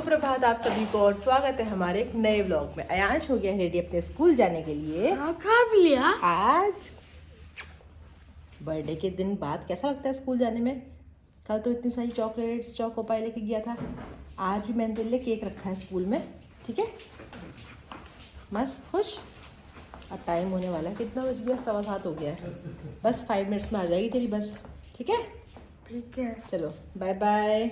सुप्रभात आप सभी को और स्वागत है हमारे एक नए व्लॉग में। अयांश हो गया रेडी अपने स्कूल जाने के लिए। हाँ, खा भी लिया। आज बर्थडे के दिन बाद कैसा लगता है स्कूल जाने में। कल तो इतनी सारी चॉकलेट्स चौको पाई लेके गया था, आज भी मैंने तेरे लिए केक रखा है स्कूल में। ठीक है, मस्त खुश। और टाइम होने वाला है, कितना बज गया? 7:15 हो गया है। बस 5 मिनट्स में आ जाएगी तेरी बस। ठीक है, ठीक है। चलो बाय बाय।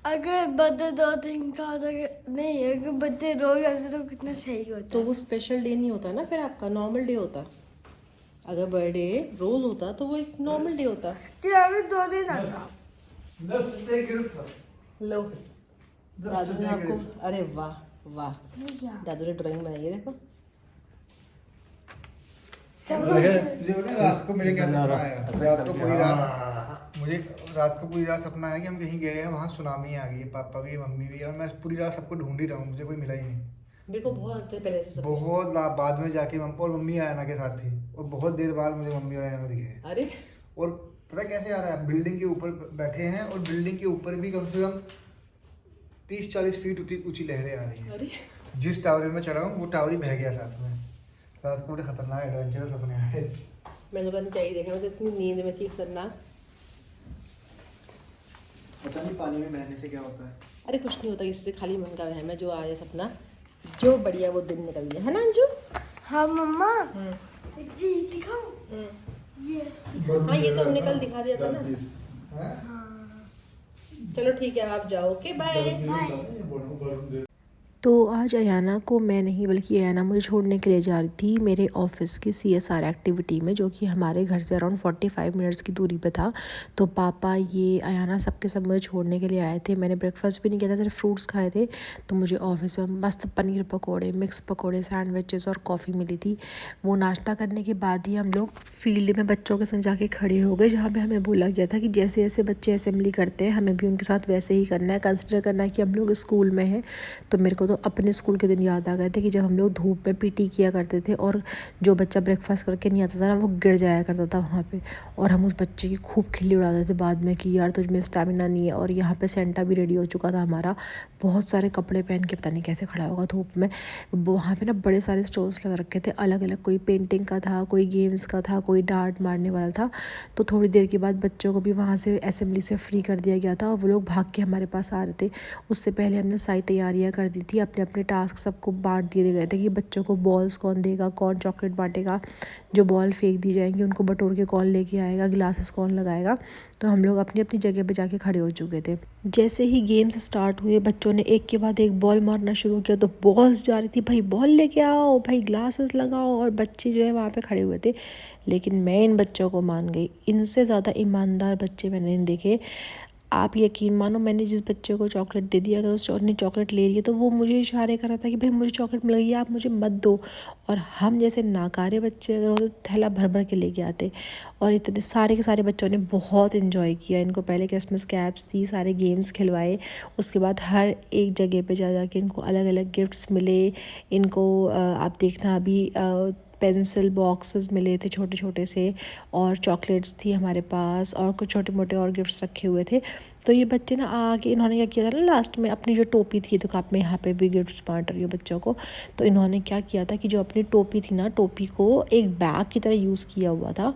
अगर बर्थडे 2 दिन का होता नहीं, अगर बर्थडे रोज ऐसे तो कितना सही होता। तो वो स्पेशल डे नहीं होता ना, फिर आपका नॉर्मल डे होता। अगर बर्थडे रोज होता तो वो एक नॉर्मल डे होता। तो अगर 2 दिन आता। लो दादू ने आपको, अरे वाह वाह, दादू ने ड्राइंग बनाई है देखो। तुझे पता है रात को मेरे क्या सपना आया? रात को पूरी रात सपना आया कि हम कहीं गए हैं, वहाँ सुनामी आ गई है, पापा भी मम्मी भी, और मैं पूरी रात सबको ढूंढ ही रहा हूँ, मुझे कोई मिला ही नहीं। मेरे को बहुत पहले से सपना। बहुत बाद में जाके मम्मी आयना के साथ थी, और बहुत देर बाद मुझे मम्मी और आयना दिखे। अरे और पता कैसे आ रहा है? बिल्डिंग के ऊपर बैठे हैं और बिल्डिंग के ऊपर भी कम से कम 30-40 फीट ऊंची लहरें आ रही हैं। अरे जिस टावर में चढ़ा हूँ वो टावर ही बह गया साथ में। रात को बड़े खतरनाक एडवेंचर सपने आए। मैंने तो क्या ही देखा, मैं तो इतनी नींद में थी खतरनाक। पता नहीं पानी में बहने से क्या होता है। अरे कुछ नहीं होता, इससे खाली मन का वहम है। जो आए सपना, जो बढ़िया वो दिन निकल गया है ना अंजू। हाँ मम्मा, एक चीज दिखाऊं? ये हाँ ये तो हमने कल दिखा दिया था ना। हाँ। चलो ठीक है, आप जाओ। Okay bye. बाय। तो आज अयाना को मैं नहीं बल्कि अयाना मुझे छोड़ने के लिए जा रही थी मेरे ऑफिस की CSR एक्टिविटी में, जो कि हमारे घर से अराउंड 45 मिनट्स की दूरी पे था। तो पापा ये अयाना सबके सब मुझे छोड़ने के लिए आए थे। मैंने ब्रेकफास्ट भी नहीं किया था, सिर्फ फ्रूट्स खाए थे। तो मुझे ऑफिस में मस्त पनीर पकोड़े, मिक्स पकोड़े, सैंडविचेस और कॉफ़ी मिली थी। वो नाश्ता करने के बाद ही हम लोग फील्ड में बच्चों के संग जाके खड़े हो गए, जहाँ पर हमें बोला गया था कि जैसे जैसे बच्चे असेंबली करते हैं हमें भी उनके साथ वैसे ही करना है। कंसिडर करना है कि हम लोग स्कूल में हैं। तो मेरे को तो अपने स्कूल के दिन याद आ गए थे कि जब हम लोग धूप में PT किया करते थे और जो बच्चा ब्रेकफास्ट करके नहीं आता था ना, वो गिर जाया करता था वहाँ पे, और हम उस बच्चे की खूब खिल्ली उड़ाते थे बाद में कि यार तुझ में स्टैमिना नहीं है। और यहाँ पे सेंटा भी रेडी हो चुका था हमारा, बहुत सारे कपड़े पहन के, पता नहीं कैसे खड़ा होगा धूप में। वहाँ पे ना बड़े सारे स्टॉल्स लगा रखे थे अलग अलग, कोई पेंटिंग का था, कोई गेम्स का था, कोई डार्ट मारने वाला था। तो थोड़ी देर के बाद बच्चों को भी वहाँ से असेंबली से फ्री कर दिया गया था और वो लोग भाग के हमारे पास आ रहे थे। उससे पहले हमने सारी तैयारियाँ कर दी थी, अपने अपने टास्क सबको बांट दिए गए थे कि बच्चों को बॉल्स कौन देगा, कौन चॉकलेट बांटेगा, जो बॉल फेंक दी जाएंगी उनको बटोर के कौन लेके आएगा, ग्लासेस कौन लगाएगा। तो हम लोग अपनी अपनी जगह पे जाके खड़े हो चुके थे। जैसे ही गेम्स स्टार्ट हुए बच्चों ने एक के बाद एक बॉल मारना शुरू किया। तो बॉल्स जा रही थी, भाई बॉल लेके आओ, भाई ग्लासेस लगाओ, और बच्चे जो है वहाँ पे खड़े हुए थे। लेकिन मैं इन बच्चों को मान गई, इनसे ज़्यादा ईमानदार बच्चे मैंने नहीं देखे। आप यकीन मानो, मैंने जिस बच्चे को चॉकलेट दे दी, अगर उस ने चॉकलेट ले रही है तो वो मुझे इशारे कर रहा था कि भाई मुझे चॉकलेट मिल गई है, आप मुझे मत दो। और हम जैसे नाकारे बच्चे अगर होते तो थैला भर भर के लेके आते। और इतने सारे के सारे बच्चों ने बहुत इन्जॉय किया। इनको पहले क्रिसमस कैप्स दी, सारे गेम्स खिलवाए, उसके बाद हर एक जगह पे जा के इनको अलग अलग गिफ्ट्स मिले। इनको आप देखना अभी पेंसिल बॉक्सेस मिले थे छोटे छोटे से, और चॉकलेट्स थी हमारे पास, और कुछ छोटे मोटे और गिफ्ट्स रखे हुए थे। तो ये बच्चे ना आके इन्होंने क्या किया था ना, लास्ट में अपनी जो टोपी थी, तो आप मैं यहाँ पे भी गिफ्ट्स बांट रही हूँ बच्चों को। तो इन्होंने क्या किया था कि जो अपनी टोपी थी ना, टोपी को एक बैग की तरह यूज़ किया हुआ था।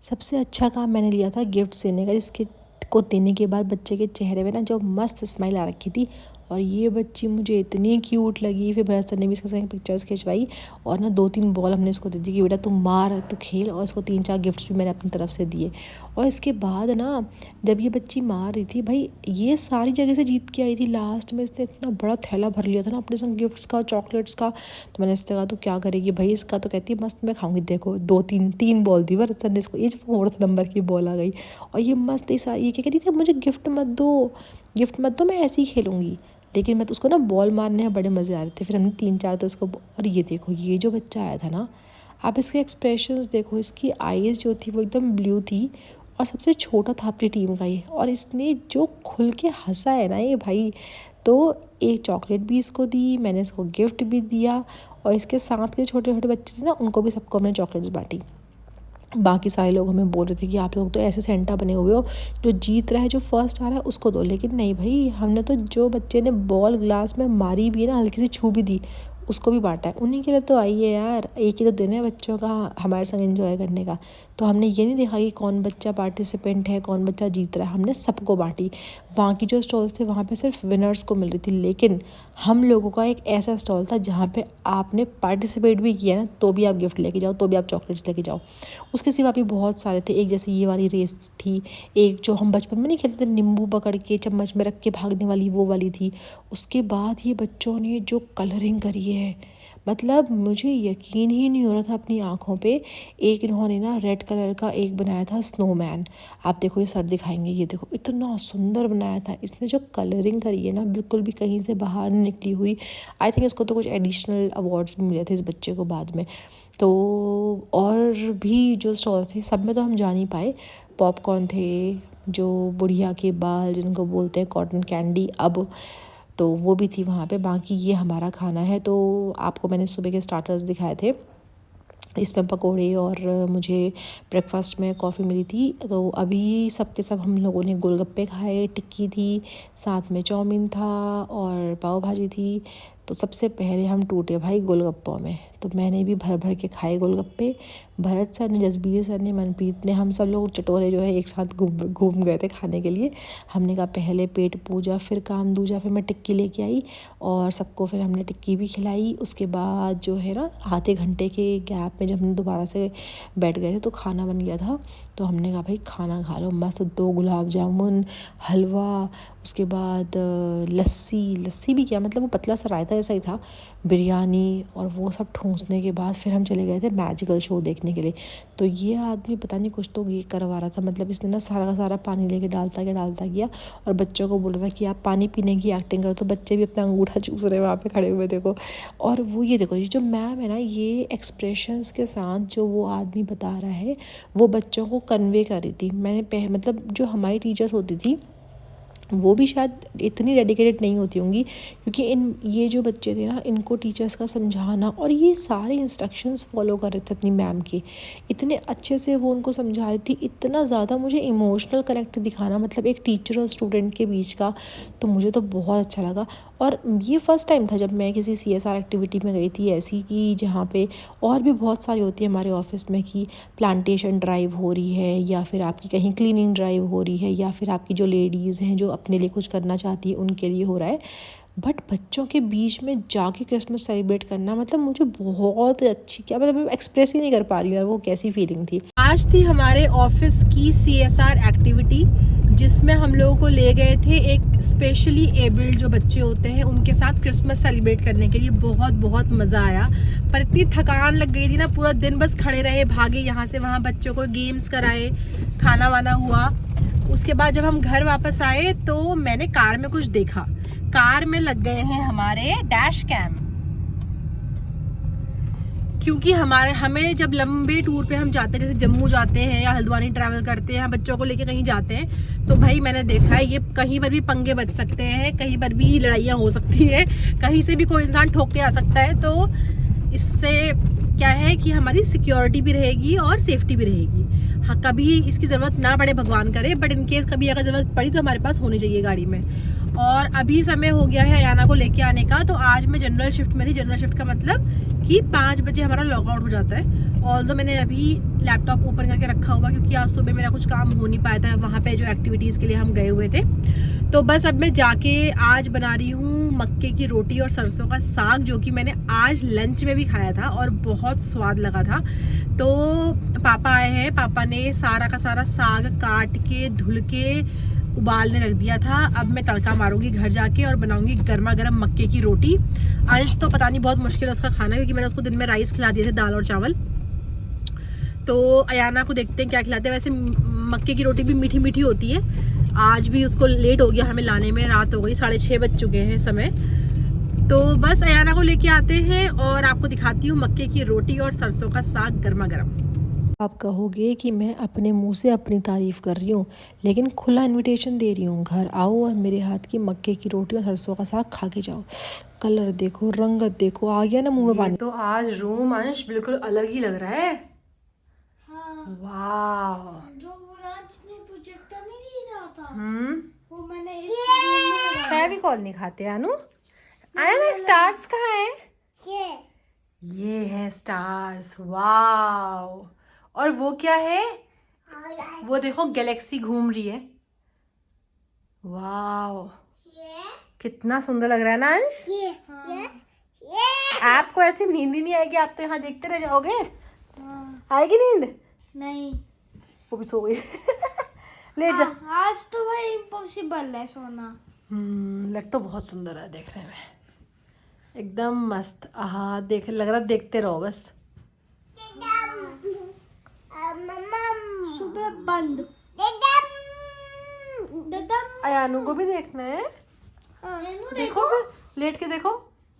सबसे अच्छा काम मैंने लिया था गिफ्ट देने का, जिसके को देने के बाद बच्चे के चेहरे में ना जो मस्त स्माइल आ रखी थी। और ये बच्ची मुझे इतनी क्यूट लगी। फिर भरत सर ने भी इसके संग पिक्चर्स खिंचवाई, और ना 2-3 बॉल हमने इसको दे दी कि बेटा तुम मार, तू खेल। और इसको 3-4 गिफ्ट्स भी मैंने अपनी तरफ से दिए। और इसके बाद ना जब ये बच्ची मार रही थी, भाई ये सारी जगह से जीत के आई थी। लास्ट में इसने इतना बड़ा थैला भर लिया था ना अपने संग गिफ्ट्स का, चॉकलेट्स का। तो मैंने इससे कहा तो क्या करेगी भाई इसका, तो कहती है मस्त मैं खाऊंगी। देखो 2-3 बॉल दी भरत सर ने इसको, ये 4th नंबर की बॉल आ गई। और ये मस्त ये क्या कह रही थी, मुझे गिफ्ट मत दो, मैं ऐसे ही खेलूँगी। लेकिन मैं तो उसको ना बॉल मारने में बड़े मज़े आ रहे थे। फिर हमने 3-4 तो इसको, और ये देखो ये जो बच्चा आया था ना, आप इसके एक्सप्रेशंस देखो, इसकी आईज़ जो थी वो एकदम ब्लू थी, और सबसे छोटा था अपनी टीम का ये। और इसने जो खुल के हंसा है ना ये भाई, तो एक चॉकलेट भी इसको दी, मैंने इसको गिफ्ट भी दिया, और इसके साथ के छोटे छोटे बच्चे थे ना, उनको भी सबको हमने चॉकलेट्स बांटी। बाकी सारे लोग हमें बोल रहे थे कि आप लोग तो ऐसे सेंटा बने हुए हो, जो जीत रहा है, जो फर्स्ट आ रहा है उसको दो। लेकिन नहीं भाई, हमने तो जो बच्चे ने बॉल ग्लास में मारी भी है ना, हल्की सी छू भी दी, उसको भी बांटा है। उन्हीं के लिए तो आई है यार, एक ही तो दिन है बच्चों का हमारे संग एंजॉय करने का। तो हमने ये नहीं देखा कि कौन बच्चा पार्टिसिपेंट है, कौन बच्चा जीत रहा है, हमने सबको बांटी। बाकी जो स्टॉल्स थे वहाँ पे सिर्फ विनर्स को मिल रही थी, लेकिन हम लोगों का एक ऐसा स्टॉल था जहाँ पे आपने पार्टिसिपेट भी किया ना तो भी आप गिफ्ट लेके जाओ, तो भी आप चॉकलेट्स लेके जाओ। उसके सिवा भी बहुत सारे थे। एक जैसे ये वाली रेस थी, एक जो हम बचपन में नहीं खेलते थे, नींबू पकड़ के चम्मच में रख के भागने वाली, वो वाली थी। उसके बाद ये बच्चों ने जो कलरिंग करी है, मतलब मुझे यकीन ही नहीं हो रहा था अपनी आँखों पे। एक इन्होंने ना रेड कलर का एक बनाया था स्नोमैन। आप देखो, ये सर दिखाएंगे, ये देखो इतना सुंदर बनाया था। इसने जो कलरिंग करी है ना, बिल्कुल भी कहीं से बाहर नहीं निकली हुई। आई थिंक इसको तो कुछ एडिशनल अवार्ड्स भी मिले थे इस बच्चे को बाद में। तो और भी जो स्टॉल्स थे सब में तो हम जा नहीं पाए। पॉपकॉर्न थे, जो बुढ़िया के बाल जिनको बोलते हैं कॉटन कैंडी, अब तो वो भी थी वहाँ पे। बाकी ये हमारा खाना है। तो आपको मैंने सुबह के स्टार्टर्स दिखाए थे, इसमें पकोड़े और मुझे ब्रेकफास्ट में कॉफ़ी मिली थी। तो अभी सब के सब हम लोगों ने गोलगप्पे खाए, टिक्की थी, साथ में चाउमीन था और पाव भाजी थी। तो सबसे पहले हम टूटे भाई गोलगप्पों में। तो मैंने भी भर भर के खाए गोलगप्पे। भरत सर ने, जसबीर सर ने, मनप्रीत ने, हम सब लोग चटोरे जो है एक साथ घूम गए थे खाने के लिए। हमने कहा पहले पेट पूजा फिर काम दूजा। फिर मैं टिक्की लेके आई और सबको फिर हमने टिक्की भी खिलाई। उसके बाद जो है ना, आधे घंटे के गैप में जब हम दोबारा से बैठ गए थे तो खाना बन गया था। तो हमने कहा भाई खाना खा लो मस्त। 2 गुलाब जामुन, हलवा, उसके बाद लस्सी भी क्या, मतलब वो पतला सा रायता ऐसा ही था, बिरयानी, और वो सब ठूंसने के बाद फिर हम चले गए थे मैजिकल शो देखने के लिए। तो ये आदमी पता नहीं कुछ तो ये करवा रहा था, मतलब इसने ना सारा का सारा पानी लेके डालता गया और बच्चों को बोल रहा था कि आप पानी पीने की एक्टिंग करो। तो बच्चे भी अपना अंगूठा चूस रहे वहाँ पे खड़े हुए, देखो। और वो ये देखो, ये जो मैम है ना, ये एक्सप्रेशंस के साथ जो वो आदमी बता रहा है वो बच्चों को कन्वे कर रही थी। मैंने मतलब जो हमारी टीचर्स होती थी वो भी शायद इतनी डेडिकेटेड नहीं होती होंगी, क्योंकि ये जो बच्चे थे ना, इनको टीचर्स का समझाना और ये सारे इंस्ट्रक्शंस फॉलो कर रहे थे अपनी मैम के, इतने अच्छे से वो उनको समझा रही थी। इतना ज़्यादा मुझे इमोशनल कनेक्ट दिखाना, मतलब एक टीचर और स्टूडेंट के बीच का, तो मुझे तो बहुत अच्छा लगा। और ये फ़र्स्ट टाइम था जब मैं किसी CSR एक्टिविटी में गई थी ऐसी, कि जहाँ पे और भी बहुत सारी होती है हमारे ऑफिस में, कि प्लांटेशन ड्राइव हो रही है, या फिर आपकी कहीं क्लीनिंग ड्राइव हो रही है, या फिर आपकी जो लेडीज़ हैं जो अपने लिए कुछ करना चाहती है उनके लिए हो रहा है। बट बच्चों के बीच में जाके क्रिसमस सेलिब्रेट करना, मतलब मुझे बहुत अच्छी, क्या मतलब मैं एक्सप्रेस ही नहीं कर पा रही हूँ यार वो कैसी फीलिंग थी। आज थी हमारे ऑफिस की CSR एक्टिविटी, जिसमें हम लोगों को ले गए थे एक स्पेशली एबल्ड जो बच्चे होते हैं उनके साथ क्रिसमस सेलिब्रेट करने के लिए। बहुत मज़ा आया, पर इतनी थकान लग गई थी ना, पूरा दिन बस खड़े रहे, भागे यहाँ से वहाँ, बच्चों को गेम्स कराए, खाना वाना हुआ। उसके बाद जब हम घर वापस आए तो मैंने कार में कुछ देखा। कार में लग गए हैं हमारे डैश कैम, क्योंकि हमें जब लंबे टूर पे हम जाते हैं, जैसे जम्मू जाते हैं या हल्द्वानी ट्रैवल करते हैं, बच्चों को लेके कहीं जाते हैं, तो भाई मैंने देखा है ये कहीं पर भी पंगे बच सकते हैं, कहीं पर भी लड़ाइयाँ हो सकती हैं, कहीं से भी कोई इंसान ठोक के आ सकता है। तो इससे क्या है कि हमारी सिक्योरिटी भी रहेगी और सेफ्टी भी रहेगी। हाँ, कभी इसकी ज़रूरत ना पड़े, भगवान करे, बट इन केस कभी अगर ज़रूरत पड़ी तो हमारे पास होनी चाहिए गाड़ी में। और अभी समय हो गया है अयाना को लेके आने का। तो आज मैं जनरल शिफ्ट में थी। जनरल शिफ्ट का मतलब कि 5 बजे हमारा लॉगआउट हो जाता है। और तो मैंने अभी लैपटॉप ओपन करके रखा हुआ, क्योंकि आज सुबह मेरा कुछ काम हो नहीं पाया था वहाँ पे जो एक्टिविटीज़ के लिए हम गए हुए थे। तो बस अब मैं जाके आज बना रही हूँ मक्के की रोटी और सरसों का साग, जो कि मैंने आज लंच में भी खाया था और बहुत स्वाद लगा था। तो पापा आए हैं, पापा ने सारा का सारा साग काट के धुल के उबालने रख दिया था। अब मैं तड़का मारूंगी घर जाके और बनाऊंगी गर्मा गर्म मक्के की रोटी। अंश तो पता नहीं बहुत मुश्किल है उसका खाना, क्योंकि मैंने उसको दिन में राइस खिला दिए थे, दाल और चावल। तो अयाना को देखते हैं क्या खिलाते हैं। वैसे मक्के की रोटी भी मीठी मीठी होती है। आज भी उसको लेट हो गया हमें लाने में, रात हो गई, 6:30 बज चुके हैं समय। तो बस अयाना को लेके आते हैं और आपको दिखाती हूँ मक्के की रोटी और सरसों का साग गर्मा गर्म। आप कहोगे कि मैं अपने मुंह से अपनी तारीफ़ कर रही हूँ, लेकिन खुला इनविटेशन दे रही हूँ, घर आओ और मेरे हाथ की मक्के की रोटी और सरसों का साग खा के जाओ। कलर देखो, रंगत देखो, आ गया ना मुंह में पानी। तो आज रूम अंश बिल्कुल अलग ही लग रहा है। वाह। जो राज ने प्रोजेक्टर नहीं दिया था वो मैंने इस फेविकॉल नहीं खाते अनु। आया स्टार्स कहाँ है? ये है स्टार्स। वाव। और वो क्या है? वो देखो गैलेक्सी घूम रही है। वाव, कितना सुंदर लग रहा है ना अंश। आपको ऐसी नींद ही नहीं आएगी, आप तो यहाँ देखते रह जाओगे। आएगी नींद? नहीं, वो भी सो गई। लेट जा। आज तो भाई इम्पॉसिबल है सोना। लग तो बहुत सुंदर है देखने में, एकदम मस्त। हाँ देख, लग रहा देखते रहो बस। सुबह बंद। अयानु को भी देखना है। देखो फिर, लेट के देखो।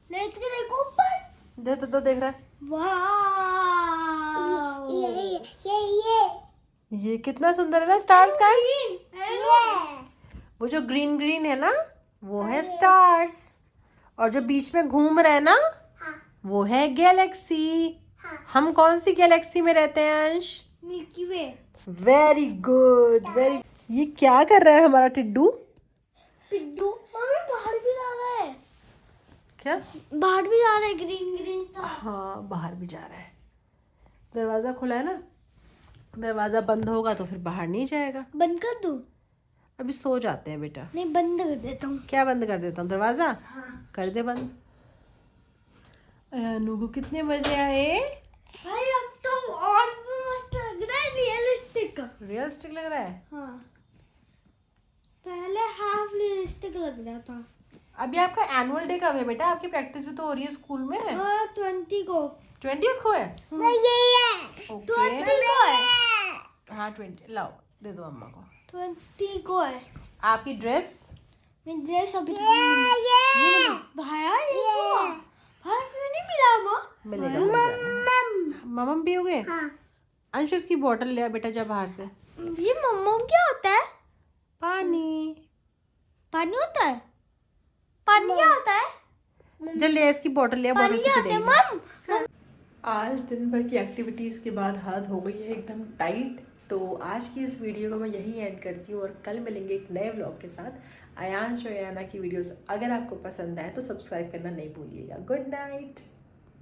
लेट के देखो ऊपर। तो देख रहा है। वाह, ये कितना सुंदर है ना स्टार्स का। वो जो ग्रीन ग्रीन है ना वो है स्टार्स, और जो बीच में घूम रहे हैं ना वो है गैलेक्सी। हम कौन सी गैलेक्सी में रहते हैं Ansh? Milky Way. Very good, very. ये क्या कर रहा है हमारा टिड्डू? पिड्डू मम्मी बाहर भी जा रहा है। क्या बाहर भी जा रहा है? ग्रीन ग्रीन था। हाँ बाहर भी जा रहा है। दरवाजा खुला है ना, दरवाजा बंद होगा तो फिर बाहर नहीं जाएगा। बंद कर दूं? अभी सो जाते हैं बेटा। नहीं, बंद कर देता हूँ। क्या बंद कर देता हूँ? दरवाजा हाँ। कर दे बंद। अनु को कितने मजे आए। भाई अब तो और भी मस्त लग रहा है, रियलिस्टिक। रियलिस्टिक लग रहा है। हाँ, पहले हाफ रियलिस्टिक लग रहा था। अभी आपका एनुअल डे कब है बेटा? आपकी प्रैक्टिस भी तो हो रही है स्कूल में। हाँ, 20 को। 20th को है। Okay. 20 को है। हाँ 20। लाओ दे दो अम्मा को। 20 को है। आपकी ड्रेस? मेरी ड्रेस अभी तक नहीं मिली। भाया ये क्या? भाया क्यों नहीं मिला माँ? मिलेगा। मम्म भी हो गए। अंश उसकी बोतल ले आ बेटा जा बाहर से। ये मम्मा क्या होता है? पानी। पानी होता है? पानी क्या होता है? चल ले इसकी बोतल ले आ, पानी बोतल क्या से होता है पी मम? आज दिन भर की एक्टिविटीज़ के बाद हालत हो गई है एकदम टाइट। तो आज की इस वीडियो को मैं यहीं एंड करती हूँ और कल मिलेंगे एक नए व्लॉग के साथ। अयांश और अयाना की वीडियोस अगर आपको पसंद आए तो सब्सक्राइब करना नहीं भूलिएगा। Good night.